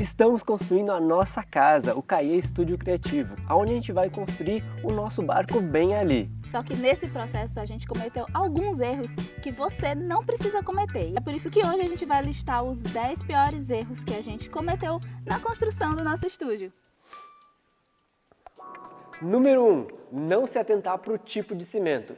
Estamos construindo a nossa casa, o Caê Estúdio Criativo, onde a gente vai construir o nosso barco bem ali. Só que nesse processo a gente cometeu alguns erros que você não precisa cometer. É por isso que hoje a gente vai listar os 10 piores erros que a gente cometeu na construção do nosso estúdio. Número 1. Não se atentar para o tipo de cimento.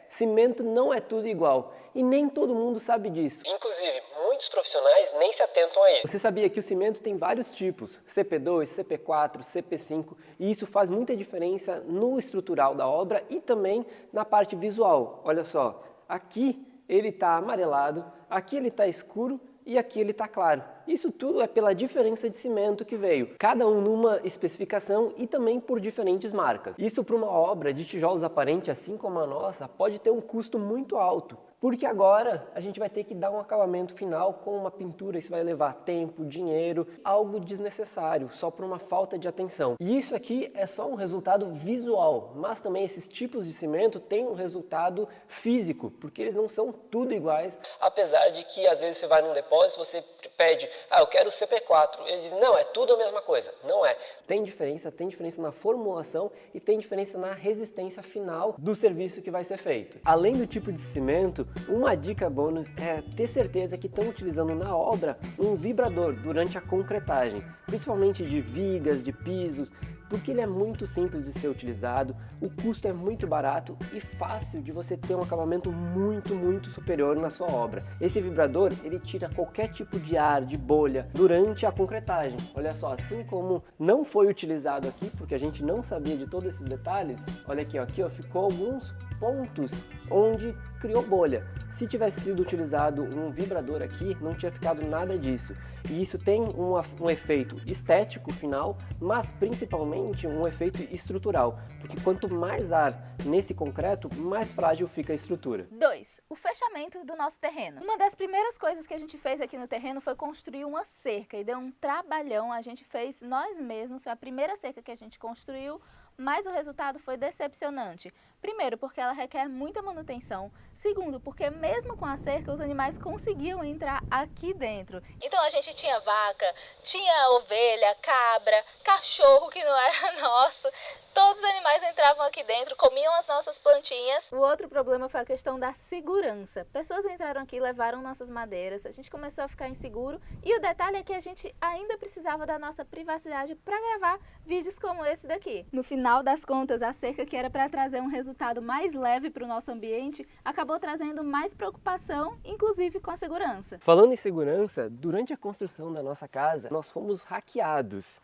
Cimento não é tudo igual e nem todo mundo sabe disso. Inclusive, muitos profissionais nem se atentam a isso. Você sabia que o cimento tem vários tipos, CP2, CP4, CP5, e isso faz muita diferença no estrutural da obra e também na parte visual. Olha só, aqui ele está amarelado, aqui ele está escuro e aqui ele está claro. Isso tudo é pela diferença de cimento que veio, cada um numa especificação e também por diferentes marcas. Isso para uma obra de tijolos aparente, assim como a nossa, pode ter um custo muito alto, porque agora a gente vai ter que dar um acabamento final com uma pintura, isso vai levar tempo, dinheiro, algo desnecessário, só por uma falta de atenção. E isso aqui é só um resultado visual, mas também esses tipos de cimento têm um resultado físico, porque eles não são tudo iguais, apesar de que às vezes você vai num depósito, você pede, eu quero o CP4, eles dizem, não, é tudo a mesma coisa. Não é. Tem diferença na formulação e tem diferença na resistência final do serviço que vai ser feito. Além do tipo de cimento, uma dica bônus é ter certeza que estão utilizando na obra um vibrador durante a concretagem, principalmente de vigas, de pisos, porque ele é muito simples de ser utilizado, o custo é muito barato e fácil de você ter um acabamento muito superior na sua obra. Esse vibrador, ele tira qualquer tipo de ar, de bolha, durante a concretagem. Olha só, assim como não foi utilizado aqui, porque a gente não sabia de todos esses detalhes, olha aqui, ó, ficou alguns pontos onde criou bolha. Se tivesse sido utilizado um vibrador aqui, não tinha ficado nada disso. E isso tem um efeito estético final, mas principalmente um efeito estrutural, porque quanto mais ar nesse concreto, mais frágil fica a estrutura. 2. O fechamento do nosso terreno. Uma das primeiras coisas que a gente fez aqui no terreno foi construir uma cerca e deu um trabalhão, a gente fez nós mesmos, foi a primeira cerca que a gente construiu, mas o resultado foi decepcionante. Primeiro, porque ela requer muita manutenção. Segundo, porque mesmo com a cerca, os animais conseguiam entrar aqui dentro. Então a gente tinha vaca, tinha ovelha, cabra, cachorro que não era nosso. Todos os animais entravam aqui dentro, comiam as nossas plantinhas. O outro problema foi a questão da segurança. Pessoas entraram aqui, levaram nossas madeiras, a gente começou a ficar inseguro. E o detalhe é que a gente ainda precisava da nossa privacidade para gravar vídeos como esse daqui. No final das contas, a cerca que era para trazer um resultado mais leve para o nosso ambiente, acabou trazendo mais preocupação, inclusive com a segurança. Falando em segurança, durante a construção da nossa casa, nós fomos hackeados.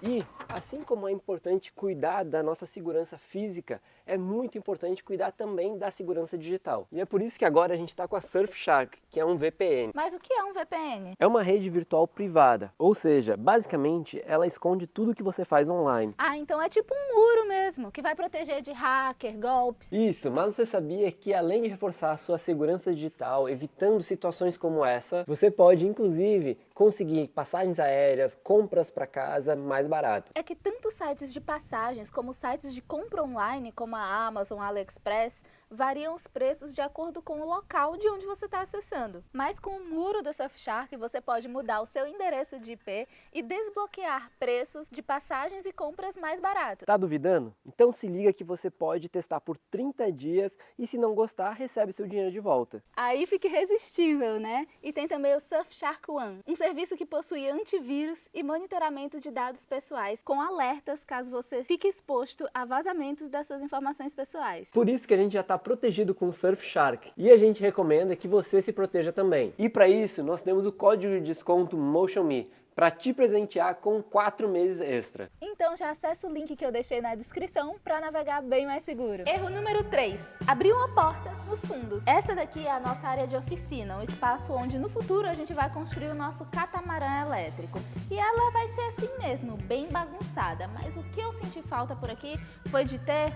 E, assim como é importante cuidar da nossa segurança física, é muito importante cuidar também da segurança digital. E é por isso que agora a gente está com a Surfshark, que é um VPN. Mas o que é um VPN? É uma rede virtual privada, ou seja, basicamente ela esconde tudo que você faz online. Então é tipo um muro mesmo, que vai proteger de hacker, golpes. Isso, mas você sabia que além de reforçar a sua segurança digital, evitando situações como essa, você pode inclusive conseguir passagens aéreas, compras para casa mais baratas. É que tanto sites de passagens como sites de compra online, como a Amazon, a AliExpress, variam os preços de acordo com o local de onde você está acessando. Mas com o muro da Surfshark, você pode mudar o seu endereço de IP e desbloquear preços de passagens e compras mais baratas. Tá duvidando? Então se liga que você pode testar por 30 dias e se não gostar, recebe seu dinheiro de volta. Aí fica irresistível, né? E tem também o Surfshark One, um serviço que possui antivírus e monitoramento de dados pessoais, com alertas caso você fique exposto a vazamentos das suas informações pessoais. Por isso que a gente já está protegido com o Surfshark e a gente recomenda que você se proteja também. E para isso nós temos o código de desconto MotionMe para te presentear com 4 meses extra. Então já acessa o link que eu deixei na descrição para navegar bem mais seguro. Erro número 3. Abrir uma porta nos fundos. Essa daqui é a nossa área de oficina, um espaço onde no futuro a gente vai construir o nosso catamarã elétrico. E ela vai ser assim mesmo, bem bagunçada. Mas o que eu senti falta por aqui foi de ter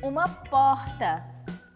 uma porta.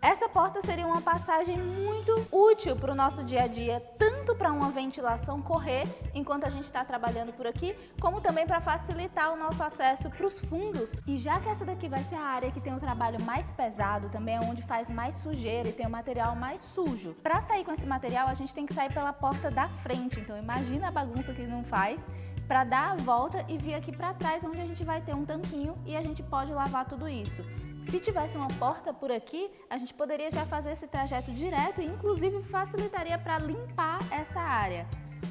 Essa porta seria uma passagem muito útil para o nosso dia a dia, tanto para uma ventilação correr enquanto a gente está trabalhando por aqui, como também para facilitar o nosso acesso para os fundos. E já que essa daqui vai ser a área que tem o trabalho mais pesado, também é onde faz mais sujeira e tem o material mais sujo. Para sair com esse material, a gente tem que sair pela porta da frente, então imagina a bagunça que não faz, para dar a volta e vir aqui para trás, onde a gente vai ter um tanquinho e a gente pode lavar tudo isso. Se tivesse uma porta por aqui, a gente poderia já fazer esse trajeto direto e inclusive facilitaria para limpar essa área.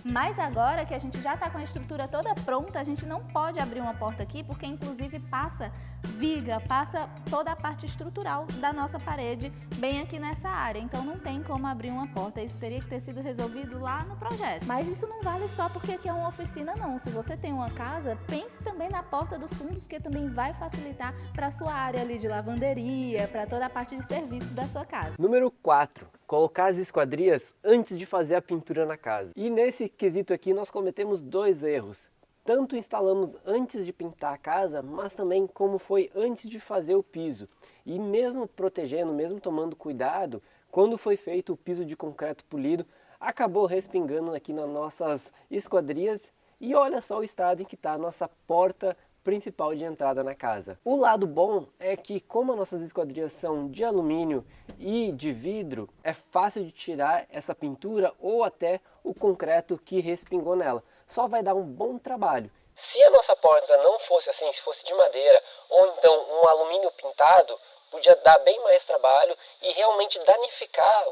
Mas agora que a gente já está com a estrutura toda pronta, a gente não pode abrir uma porta aqui, porque inclusive passa viga, passa toda a parte estrutural da nossa parede bem aqui nessa área. Então não tem como abrir uma porta, isso teria que ter sido resolvido lá no projeto. Mas isso não vale só porque aqui é uma oficina não. Se você tem uma casa, pense também na porta dos fundos, porque também vai facilitar para a sua área ali de lavanderia, para toda a parte de serviço da sua casa. Número 4. Colocar as esquadrias antes de fazer a pintura na casa. E nesse quesito aqui nós cometemos 2 erros. Tanto instalamos antes de pintar a casa, mas também como foi antes de fazer o piso. E mesmo protegendo, mesmo tomando cuidado, quando foi feito o piso de concreto polido, acabou respingando aqui nas nossas esquadrias. E olha só o estado em que está a nossa porta principal de entrada na casa. O lado bom é que, como as nossas esquadrias são de alumínio e de vidro, é fácil de tirar essa pintura ou até o concreto que respingou nela. Só vai dar um bom trabalho. Se a nossa porta não fosse assim, se fosse de madeira ou então um alumínio pintado, podia dar bem mais trabalho e realmente danificar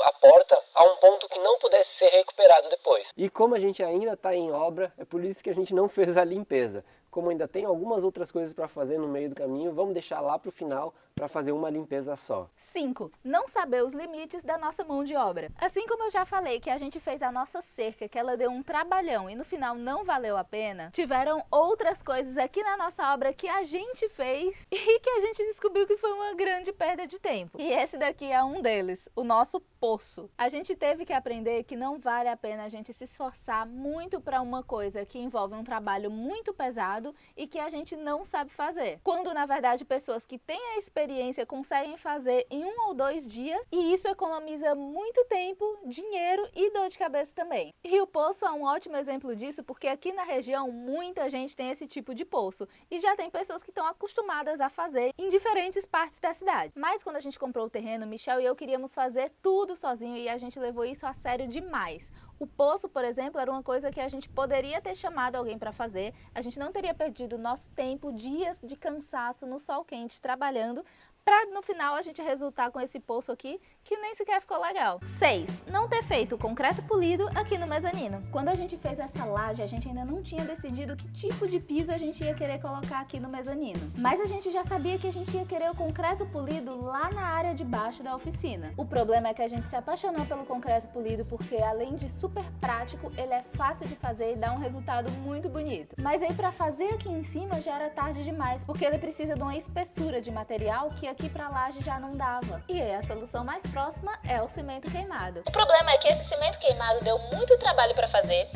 a porta a um ponto que não pudesse ser recuperado depois. E como a gente ainda está em obra, é por isso que a gente não fez a limpeza. Como ainda tem algumas outras coisas para fazer no meio do caminho, vamos deixar lá para o final para fazer uma limpeza só. 5. Não saber os limites da nossa mão de obra. Assim como eu já falei que a gente fez a nossa cerca, que ela deu um trabalhão e no final não valeu a pena, tiveram outras coisas aqui na nossa obra que a gente fez e que a gente descobriu que foi uma grande perda de tempo. E esse daqui é um deles, o nosso poço. A gente teve que aprender que não vale a pena a gente se esforçar muito para uma coisa que envolve um trabalho muito pesado e que a gente não sabe fazer. Quando na verdade pessoas que têm a experiência conseguem fazer em 1 ou 2 dias e isso economiza muito tempo, dinheiro e dor de cabeça também. E o poço é um ótimo exemplo disso porque aqui na região muita gente tem esse tipo de poço e já tem pessoas que estão acostumadas a fazer em diferentes partes da cidade. Mas quando a gente comprou o terreno, Michel e eu queríamos fazer tudo sozinho e a gente levou isso a sério demais. O poço, por exemplo, era uma coisa que a gente poderia ter chamado alguém para fazer, a gente não teria perdido nosso tempo, dias de cansaço no sol quente trabalhando, para no final a gente resultar com esse poço aqui que nem sequer ficou legal. 6. Não ter feito o concreto polido aqui no mezanino. Quando a gente fez essa laje, a gente ainda não tinha decidido que tipo de piso a gente ia querer colocar aqui no mezanino. Mas a gente já sabia que a gente ia querer o concreto polido lá na área de baixo da oficina. O problema é que a gente se apaixonou pelo concreto polido porque além de super prático, ele é fácil de fazer e dá um resultado muito bonito. Mas aí para fazer aqui em cima já era tarde demais, porque ele precisa de uma espessura de material que aqui pra laje já não dava. E aí a solução mais próxima é o cimento queimado. O problema é que esse cimento queimado deu muito trabalho para fazer,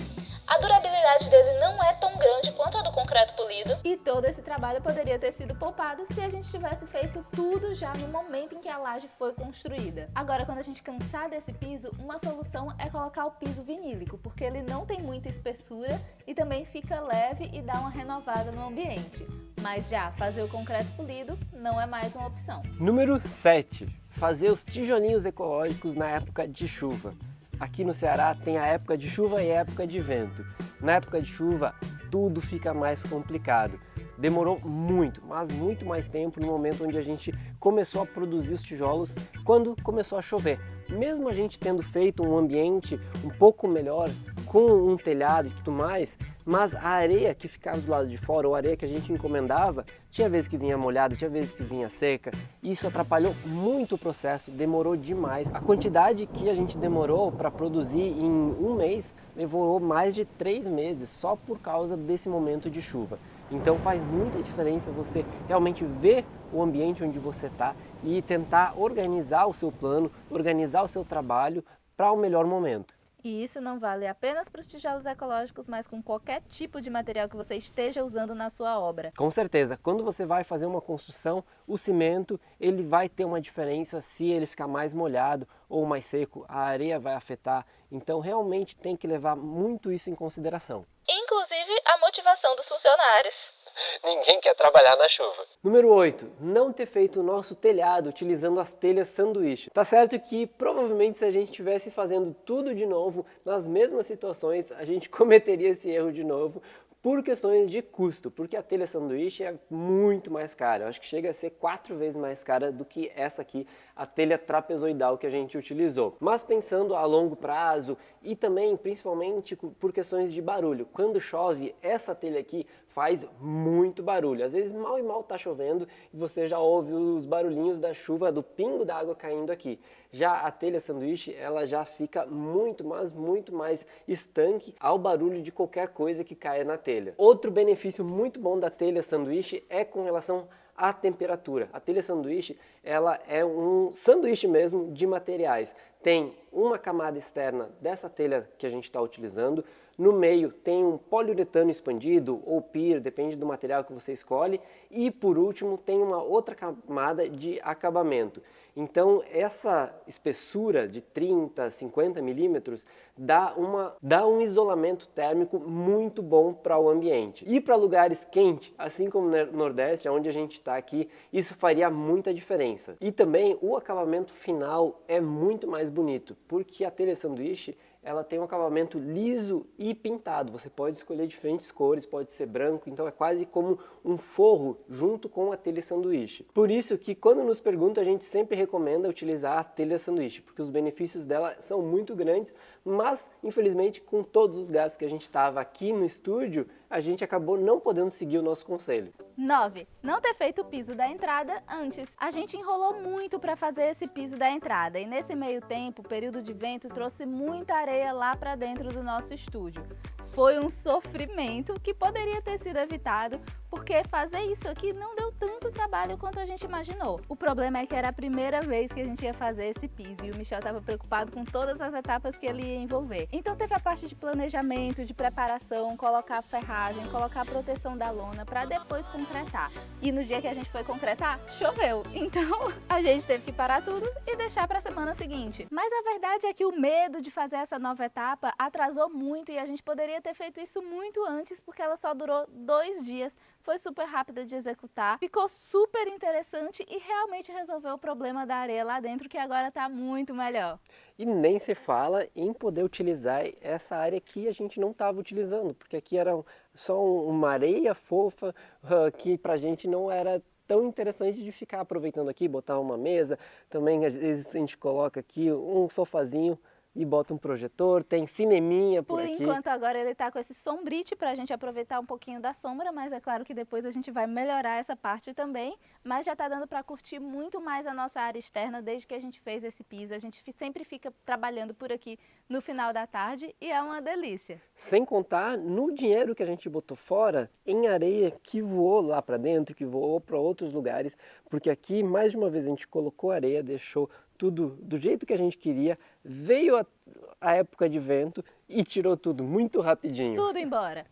a durabilidade dele não é tão grande quanto a do concreto polido e todo esse trabalho poderia ter sido poupado se a gente tivesse feito tudo já no momento em que a laje foi construída. Agora, quando a gente cansar desse piso, uma solução é colocar o piso vinílico, porque ele não tem muita espessura e também fica leve e dá uma renovada no ambiente. Mas já fazer o concreto polido não é mais uma opção. Número 7. Fazer os tijolinhos ecológicos na época de chuva. Aqui no Ceará tem a época de chuva e a época de vento. Na época de chuva, tudo fica mais complicado. Demorou muito, mas muito mais tempo no momento onde a gente começou a produzir os tijolos, quando começou a chover. Mesmo a gente tendo feito um ambiente um pouco melhor, com um telhado e tudo mais, mas a areia que ficava do lado de fora, ou a areia que a gente encomendava, tinha vezes que vinha molhada, tinha vezes que vinha seca. Isso atrapalhou muito o processo, demorou demais. A quantidade que a gente demorou para produzir em 1 mês, levou mais de 3 meses, só por causa desse momento de chuva. Então faz muita diferença você realmente ver o ambiente onde você está e tentar organizar o seu plano, organizar o seu trabalho para o melhor momento. E isso não vale apenas para os tijolos ecológicos, mas com qualquer tipo de material que você esteja usando na sua obra. Com certeza, quando você vai fazer uma construção, o cimento ele vai ter uma diferença se ele ficar mais molhado ou mais seco, a areia vai afetar, então realmente tem que levar muito isso em consideração. Inclusive a motivação dos funcionários. Ninguém quer trabalhar na chuva. Número 8. Não ter feito o nosso telhado utilizando as telhas sanduíche. Tá certo que provavelmente se a gente estivesse fazendo tudo de novo, nas mesmas situações, a gente cometeria esse erro de novo, por questões de custo, porque a telha sanduíche é muito mais cara. Eu acho que chega a ser 4 vezes mais cara do que essa aqui, a telha trapezoidal que a gente utilizou. Mas pensando a longo prazo e também, principalmente, por questões de barulho. Quando chove, essa telha aqui faz muito barulho. Às vezes mal e mal tá chovendo e você já ouve os barulhinhos da chuva, do pingo d'água caindo aqui. Já a telha sanduíche, ela já fica muito, mas muito mais estanque ao barulho de qualquer coisa que caia na telha. Outro benefício muito bom da telha sanduíche é com relação à temperatura. A telha sanduíche, ela é um sanduíche mesmo de materiais. Tem uma camada externa dessa telha que a gente está utilizando, no meio tem um poliuretano expandido ou PIR, depende do material que você escolhe, e por último tem uma outra camada de acabamento. Então essa espessura de 30, 50 milímetros dá um isolamento térmico muito bom para o ambiente. E para lugares quentes, assim como no Nordeste, onde a gente está aqui, isso faria muita diferença. E também o acabamento final é muito mais bonito, porque a telha sanduíche ela tem um acabamento liso e pintado. Você pode escolher diferentes cores, pode ser branco, então é quase como um forro junto com a telha sanduíche. Por isso que quando nos perguntam, a gente sempre recomenda utilizar a telha sanduíche, porque os benefícios dela são muito grandes, mas infelizmente com todos os gastos que a gente estava aqui no estúdio, a gente acabou não podendo seguir o nosso conselho. 9. Não ter feito o piso da entrada antes. A gente enrolou muito para fazer esse piso da entrada e nesse meio tempo, o período de vento trouxe muita areia lá para dentro do nosso estúdio. Foi um sofrimento que poderia ter sido evitado, porque fazer isso aqui não deu tanto trabalho quanto a gente imaginou. O problema é que era a primeira vez que a gente ia fazer esse piso e o Michel estava preocupado com todas as etapas que ele ia envolver. Então teve a parte de planejamento, de preparação, colocar a ferragem, colocar a proteção da lona para depois concretar. E no dia que a gente foi concretar, choveu. Então a gente teve que parar tudo e deixar para a semana seguinte. Mas a verdade é que o medo de fazer essa nova etapa atrasou muito e a gente poderia ter feito isso muito antes, porque ela só durou 2 dias. Foi super rápida de executar, ficou super interessante e realmente resolveu o problema da areia lá dentro, que agora está muito melhor. E nem se fala em poder utilizar essa área que a gente não estava utilizando, porque aqui era só uma areia fofa que pra gente não era tão interessante de ficar aproveitando aqui, botar uma mesa. Também às vezes a gente coloca aqui um sofazinho e bota um projetor, tem cineminha por aqui. Por enquanto agora ele tá com esse sombrite pra gente aproveitar um pouquinho da sombra, mas é claro que depois a gente vai melhorar essa parte também, mas já tá dando pra curtir muito mais a nossa área externa desde que a gente fez esse piso. A gente sempre fica trabalhando por aqui no final da tarde e é uma delícia. Sem contar no dinheiro que a gente botou fora em areia que voou lá pra dentro, que voou para outros lugares, porque aqui mais de uma vez a gente colocou areia, deixou tudo do jeito que a gente queria, veio a época de vento e tirou tudo muito rapidinho. Tudo embora.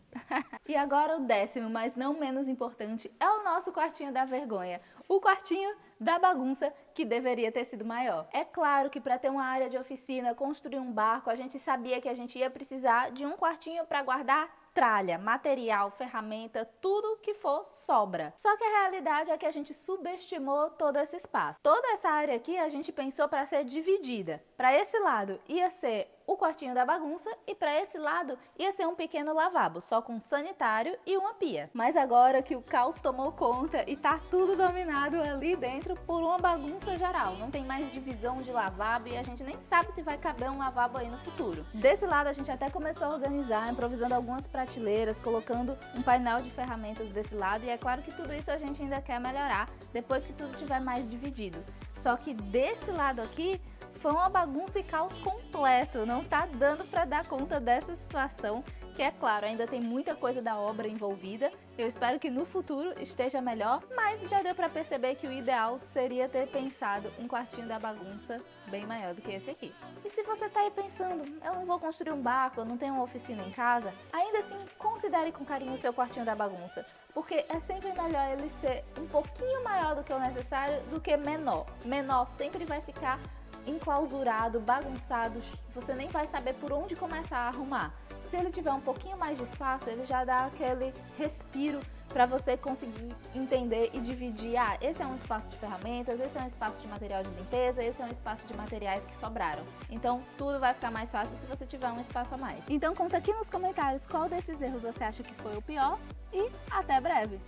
E agora o 10º, mas não menos importante, é o nosso quartinho da vergonha. O quartinho da bagunça que deveria ter sido maior. É claro que para ter uma área de oficina, construir um barco, a gente sabia que a gente ia precisar de um quartinho para guardar tralha, material, ferramenta, tudo que for sobra. Só que a realidade é que a gente subestimou todo esse espaço. Toda essa área aqui a gente pensou para ser dividida. Para esse lado ia ser o quartinho da bagunça e para esse lado ia ser um pequeno lavabo, só com sanitário e uma pia. Mas agora que o caos tomou conta e tá tudo dominado ali dentro por uma bagunça geral, não tem mais divisão de lavabo e a gente nem sabe se vai caber um lavabo aí no futuro. Desse lado a gente até começou a organizar, improvisando algumas prateleiras, colocando um painel de ferramentas desse lado e é claro que tudo isso a gente ainda quer melhorar depois que tudo estiver mais dividido. Só que desse lado aqui foi uma bagunça e caos completo, não tá dando para dar conta dessa situação que é claro, ainda tem muita coisa da obra envolvida. Eu espero que no futuro esteja melhor, mas já deu pra perceber que o ideal seria ter pensado um quartinho da bagunça bem maior do que esse aqui. E se você tá aí pensando, eu não vou construir um barco, eu não tenho uma oficina em casa, ainda assim considere com carinho o seu quartinho da bagunça, porque é sempre melhor ele ser um pouquinho maior do que o necessário do que menor. Menor sempre vai ficar enclausurado, bagunçado, você nem vai saber por onde começar a arrumar. Se ele tiver um pouquinho mais de espaço, ele já dá aquele respiro para você conseguir entender e dividir. Ah, esse é um espaço de ferramentas, esse é um espaço de material de limpeza, esse é um espaço de materiais que sobraram. Então, tudo vai ficar mais fácil se você tiver um espaço a mais. Então, conta aqui nos comentários qual desses erros você acha que foi o pior e até breve!